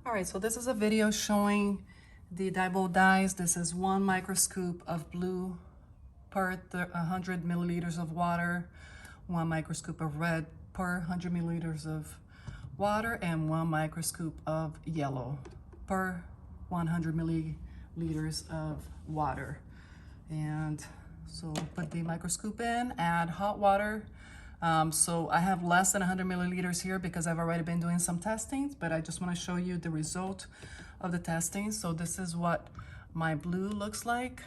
All right, so this is a video showing the DyeBold dyes. This is 1 microscoop of blue per 100 milliliters of water, 1 microscoop of red per 100 milliliters of water, and 1 microscoop of yellow per 100 milliliters of water. And so put the microscope in, add hot water. So I have less than 100 milliliters here because I've already been doing some testings, but I just want to show you the result of the testing. So this is what my blue looks like.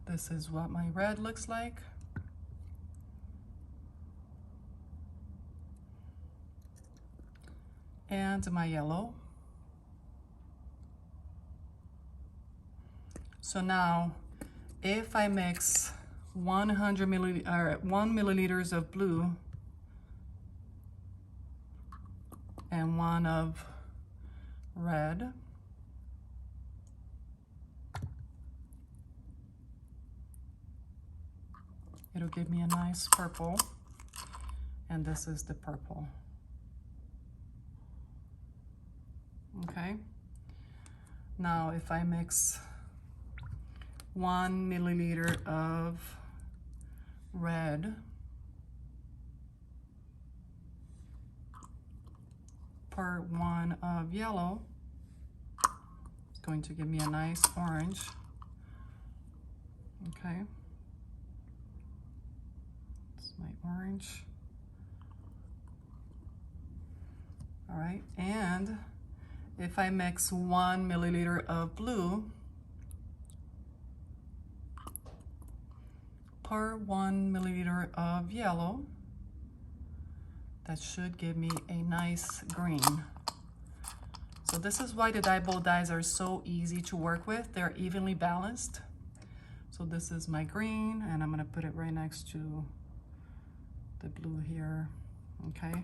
This is what my red looks like. And my yellow. So now, if I mix 1 milliliters of blue and 1 of red, it'll give me a nice purple, and this is the purple. Okay. Now, if I mix 1 milliliter of red per 1 of yellow, it's going to give me a nice orange. Okay. It's my orange. All right, and if I mix 1 milliliter of blue per 1 milliliter of yellow, that should give me a nice green. So this is why the DyeBold dyes are so easy to work with. They're evenly balanced. So this is my green, and I'm gonna put it right next to the blue here. Okay.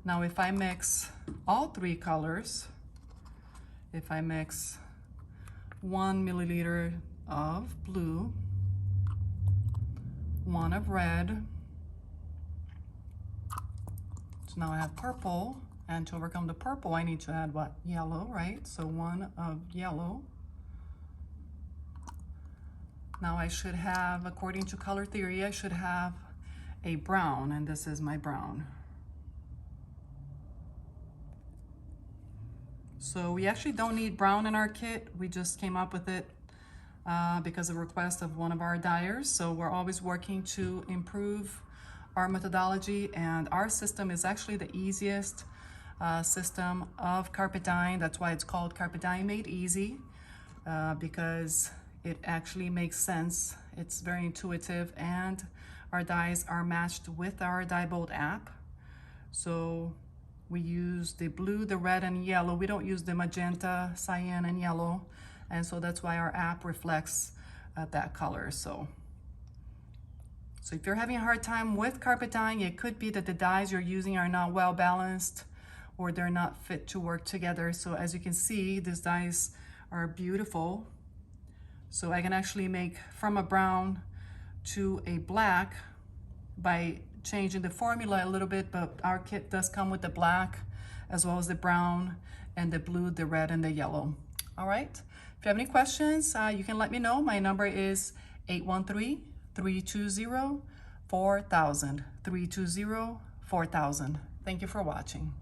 Now if I mix all 3 colors, if I mix 1 milliliter of blue, 1 of red, so now I have purple, and to overcome the purple I need to add what? Yellow, right? So 1 of yellow. Now I should have, according to color theory, I should have a brown, and this is my brown. So we actually don't need brown in our kit. We just came up with it because of a request of one of our dyers. So we're always working to improve our methodology, and our system is actually the easiest system of carpet dyeing. That's why it's called Carpet Dyeing Made Easy, because it actually makes sense. It's very intuitive, and our dyes are matched with our DyeBold app. So we use the blue, the red, and yellow. We don't use the magenta, cyan, and yellow. And so that's why our app reflects that color. So if you're having a hard time with carpet dyeing, it could be that the dyes you're using are not well balanced, or they're not fit to work together. So as you can see, these dyes are beautiful. So I can actually make from a brown to a black by changing the formula a little bit, but our kit does come with the black as well as the brown and the blue, the red, and the yellow. All right. If you have any questions, you can let me know. My number is 813-320-4000. 320-4000. Thank you for watching.